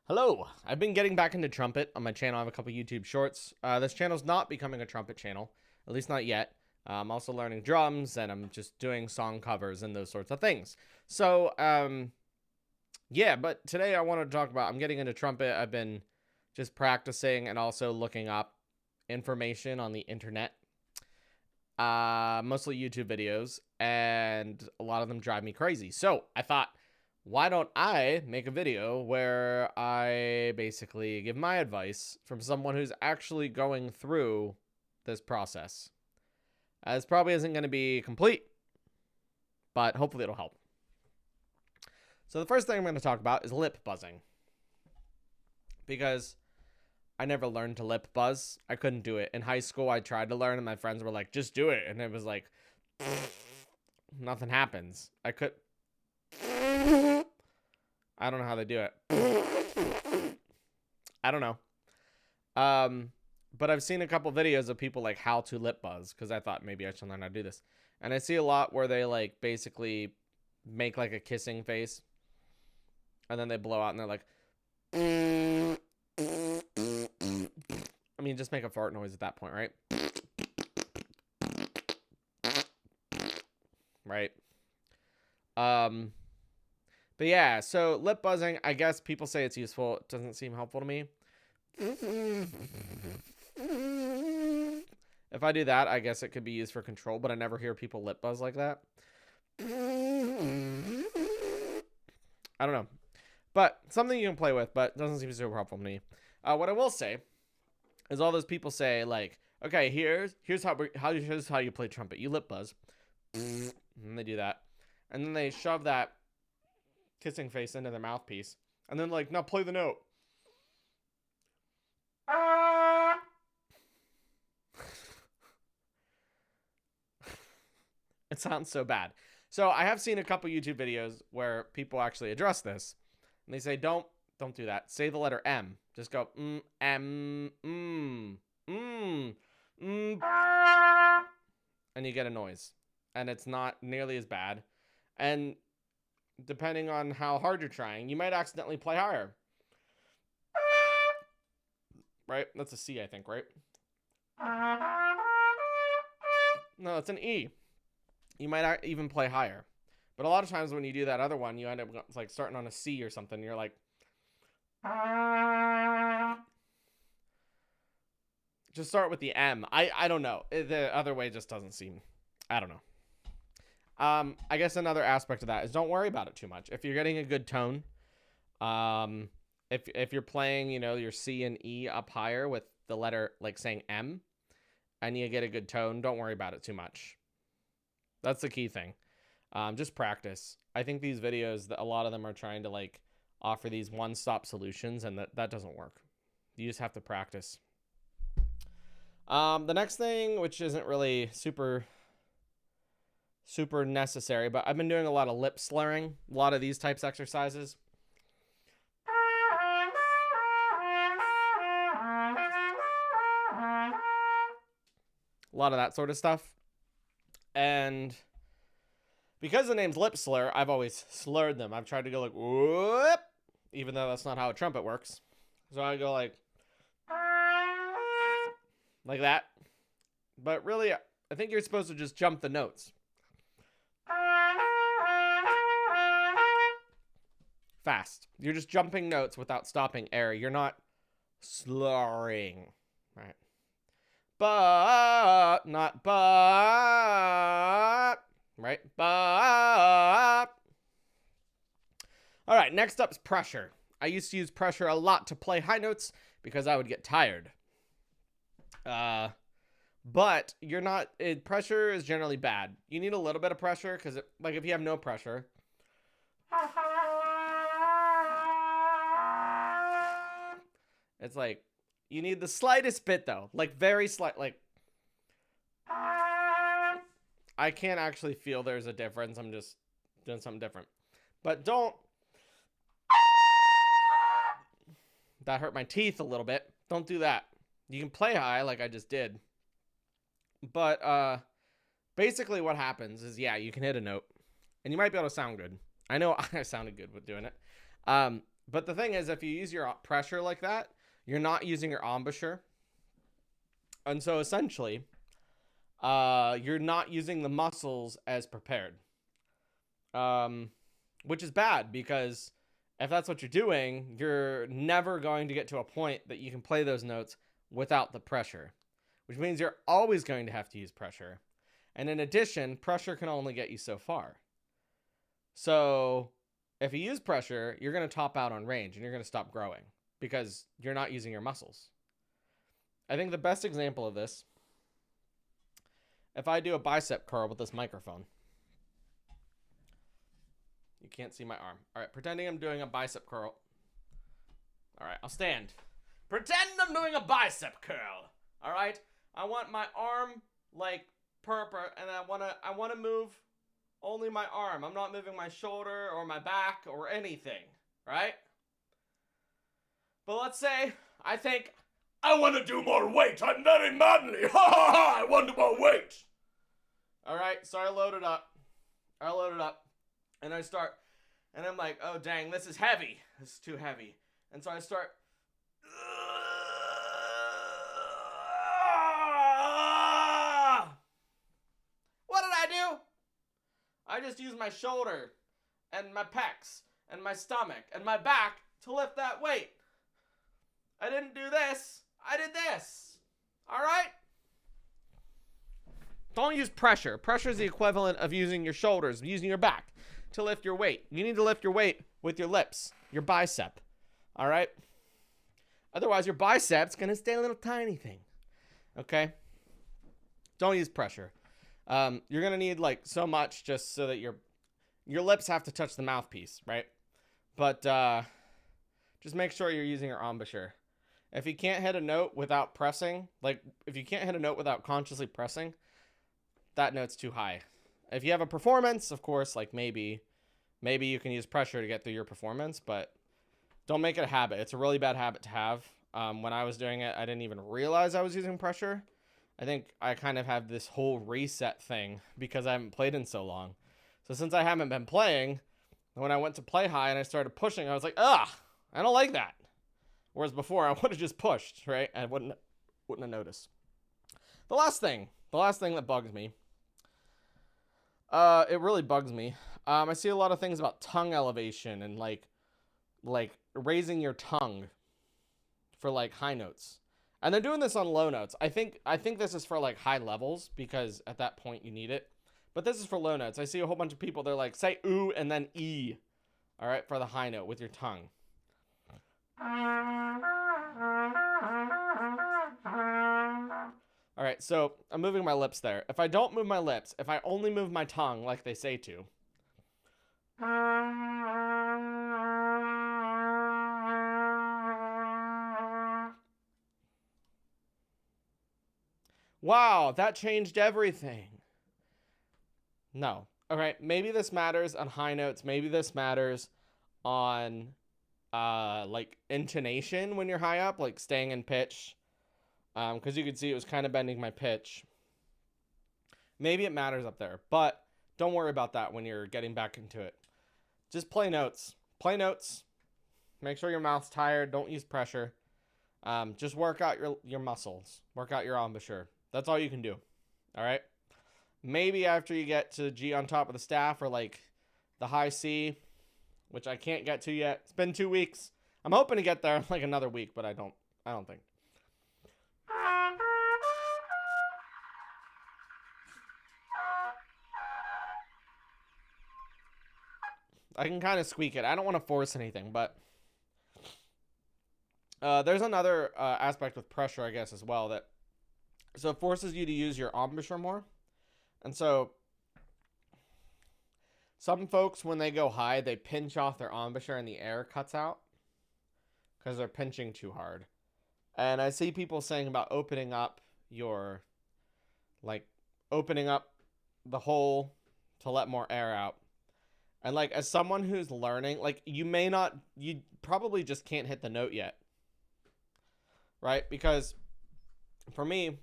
Hello, I've been getting back into trumpet on my channel. I have a couple YouTube shorts. This channel's not becoming a trumpet channel, at least not yet. I'm also learning drums and I'm just doing song covers and those sorts of things. So, yeah, but today I want to talk about, I'm getting into trumpet. I've been just practicing and also looking up information on the internet, mostly YouTube videos, and a lot of them drive me crazy. So I thought, why don't I make a video where I basically give my advice from someone who's actually going through this process? This probably isn't going to be complete, but hopefully it'll help. So the first thing I'm going to talk about is lip buzzing, because I never learned to lip buzz. I couldn't do it. In high school, I tried to learn, and my friends were like, just do it. And it was like, nothing happens. I don't know how they do it. I don't know. But I've seen a couple videos of people like how to lip buzz, because I thought maybe I should learn how to do this. And I see a lot where they like basically make like a kissing face, and then they blow out and they're like, I mean, just make a fart noise at that point, right? Right. But yeah, so lip buzzing, I guess people say it's useful. It doesn't seem helpful to me. If I do that, I guess it could be used for control, but I never hear people lip buzz like that. I don't know. But something you can play with, but doesn't seem super helpful to me. What I will say is all those people say, like, okay, here's how you play trumpet. You lip buzz. And they do that. And then they shove that kissing face into their mouthpiece. And then, like, now play the note. It sounds so bad. So I have seen a couple YouTube videos where people actually address this. And they say, don't do that. Say the letter M. Just go, M, and you get a noise. And it's not nearly as bad. And depending on how hard you're trying, you might accidentally play higher. Right? That's a C, I think, right? No, it's an E. You might even play higher. But a lot of times when you do that other one, you end up like starting on a C or something. You're like, just start with the M. I don't know. The other way just doesn't seem, I don't know. I guess another aspect of that is don't worry about it too much. If you're getting a good tone, if you're playing, you know, your C and E up higher with the letter, like saying M, and you get a good tone, don't worry about it too much. That's the key thing. Just practice. I think these videos, a lot of them are trying to like offer these one-stop solutions, and that doesn't work. You just have to practice. The next thing, which isn't really super necessary, but I've been doing a lot of lip slurring, a lot of these types of exercises. A lot of that sort of stuff. And because the name's lip slur, I've always slurred them. I've tried to go like, whoop, even though that's not how a trumpet works. So I go like that. But really, I think you're supposed to just jump the notes. Fast. You're just jumping notes without stopping air. You're not slurring, right? But, not but, right? But. All right, next up is pressure. I used to use pressure a lot to play high notes because I would get tired. But you're not, pressure is generally bad. You need a little bit of pressure because, like, if you have no pressure, it's like, you need the slightest bit though, like very slight, like, I can't actually feel there's a difference. I'm just doing something different. But don't, that hurt my teeth a little bit. Don't do that. You can play high like I just did. But basically what happens is, yeah, you can hit a note and you might be able to sound good. I know I sounded good with doing it. But the thing is, if you use your pressure like that, you're not using your embouchure. And so essentially, you're not using the muscles as prepared. Which is bad, because if that's what you're doing, you're never going to get to a point that you can play those notes without the pressure, which means you're always going to have to use pressure. And in addition, pressure can only get you so far. So if you use pressure, you're going to top out on range and you're going to stop growing because you're not using your muscles. I think the best example of this, if I do a bicep curl with this microphone, you can't see my arm. All right, pretending I'm doing a bicep curl. All right, I'll stand. Pretend I'm doing a bicep curl. All right, I want my arm like purple, and I want to move only my arm. I'm not moving my shoulder or my back or anything, right? But let's say I think I want to do more weight. I'm very manly. Ha ha ha! I want more weight. All right, so I load it up. And I start, and I'm like, oh dang, this is heavy. This is too heavy. And so I start. What did I do? I just used my shoulder and my pecs and my stomach and my back to lift that weight. I didn't do this. I did this. All right? Don't use pressure. Pressure is the equivalent of using your shoulders, using your back to lift your weight. You need to lift your weight with your lips, your bicep. All right? Otherwise, your bicep's going to stay a little tiny thing. Okay? Don't use pressure. You're going to need like so much just so that your lips have to touch the mouthpiece, right? But just make sure you're using your embouchure. If you can't hit a note without pressing, like if you can't hit a note without consciously pressing, that note's too high. If you have a performance, of course, like maybe you can use pressure to get through your performance, but don't make it a habit. It's a really bad habit to have. When I was doing it, I didn't even realize I was using pressure. I think I kind of have this whole reset thing because I haven't played in so long. So since I haven't been playing, when I went to play high and I started pushing, I was like, ugh, I don't like that. Whereas before, I would have just pushed, right? I wouldn't have noticed. The last thing that bugs me, it really bugs me. I see a lot of things about tongue elevation and like raising your tongue for like high notes. And they're doing this on low notes. I think this is for like high levels because at that point you need it. But this is for low notes. I see a whole bunch of people, they're like, say ooh and then e. All right, for the high note with your tongue. All right, so I'm moving my lips there. If I don't move my lips, if I only move my tongue like they say to. Wow, that changed everything. No. All right, maybe this matters on high notes. Maybe this matters on like intonation when you're high up, like staying in pitch. Because you could see it was kind of bending my pitch. Maybe it matters up there, but don't worry about that when you're getting back into it. Just play notes. Play notes. Make sure your mouth's tired. Don't use pressure. Just work out your muscles. Work out your embouchure. That's all you can do. All right? Maybe after you get to G on top of the staff or like the high C, which I can't get to yet. It's been 2 weeks. I'm hoping to get there in like another week, but I don't think. I can kind of squeak it. I don't want to force anything, but there's another aspect with pressure, I guess, as well, that so it forces you to use your embouchure more. And so some folks, when they go high, they pinch off their embouchure and the air cuts out because they're pinching too hard. And I see people saying about opening up the hole to let more air out. And like, as someone who's learning, like you probably just can't hit the note yet. Right? Because for me,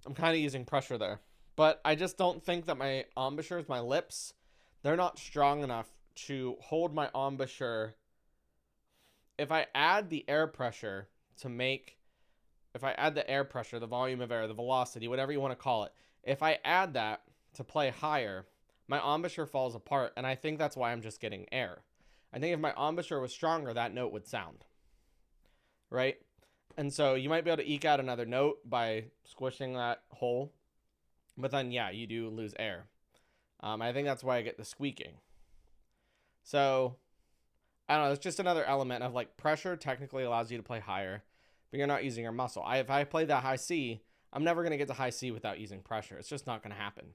I'm kind of using pressure there. But I just don't think that my embouchures, my lips, they're not strong enough to hold my embouchure. If I add the air pressure to make, if I add the air pressure, the volume of air, the velocity, whatever you want to call it, if I add that to play higher, my embouchure falls apart, and I think that's why I'm just getting air. I think if my embouchure was stronger, that note would sound, right? And so you might be able to eke out another note by squishing that hole, but then, yeah, you do lose air. I think that's why I get the squeaking. So, I don't know, it's just another element of like pressure technically allows you to play higher, but you're not using your muscle. If I play that high C, I'm never going to get to high C without using pressure. It's just not going to happen.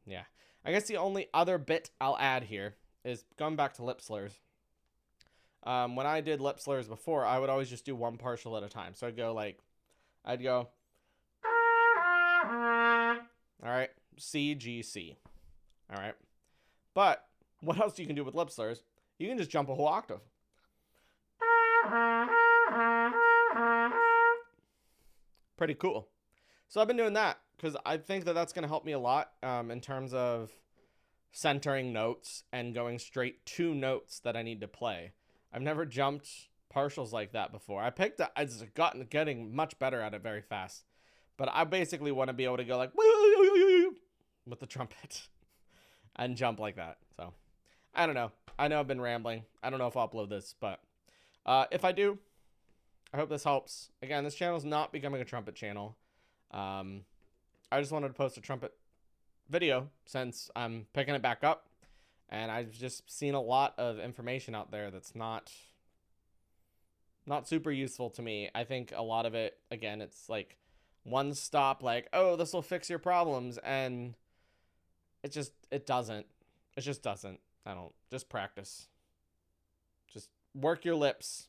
Yeah. I guess the only other bit I'll add here is going back to lip slurs. When I did lip slurs before, I would always just do one partial at a time. So I'd go, all right, C, G, C. All right. But what else you can do with lip slurs? You can just jump a whole octave. Pretty cool. So I've been doing that because I think that that's going to help me a lot in terms of centering notes and going straight to notes that I need to play. I've never jumped partials like that before. I've getting much better at it very fast. But I basically want to be able to go like with the trumpet and jump like that. So I don't know. I know I've been rambling. I don't know if I'll upload this, but if I do, I hope this helps. Again, this channel is not becoming a trumpet channel. I just wanted to post a trumpet video since I'm picking it back up, and I've just seen a lot of information out there that's not super useful to me. I think a lot of it, again, it's like one stop, like, oh, this will fix your problems, and it just doesn't. I don't. Just practice. Just work your lips.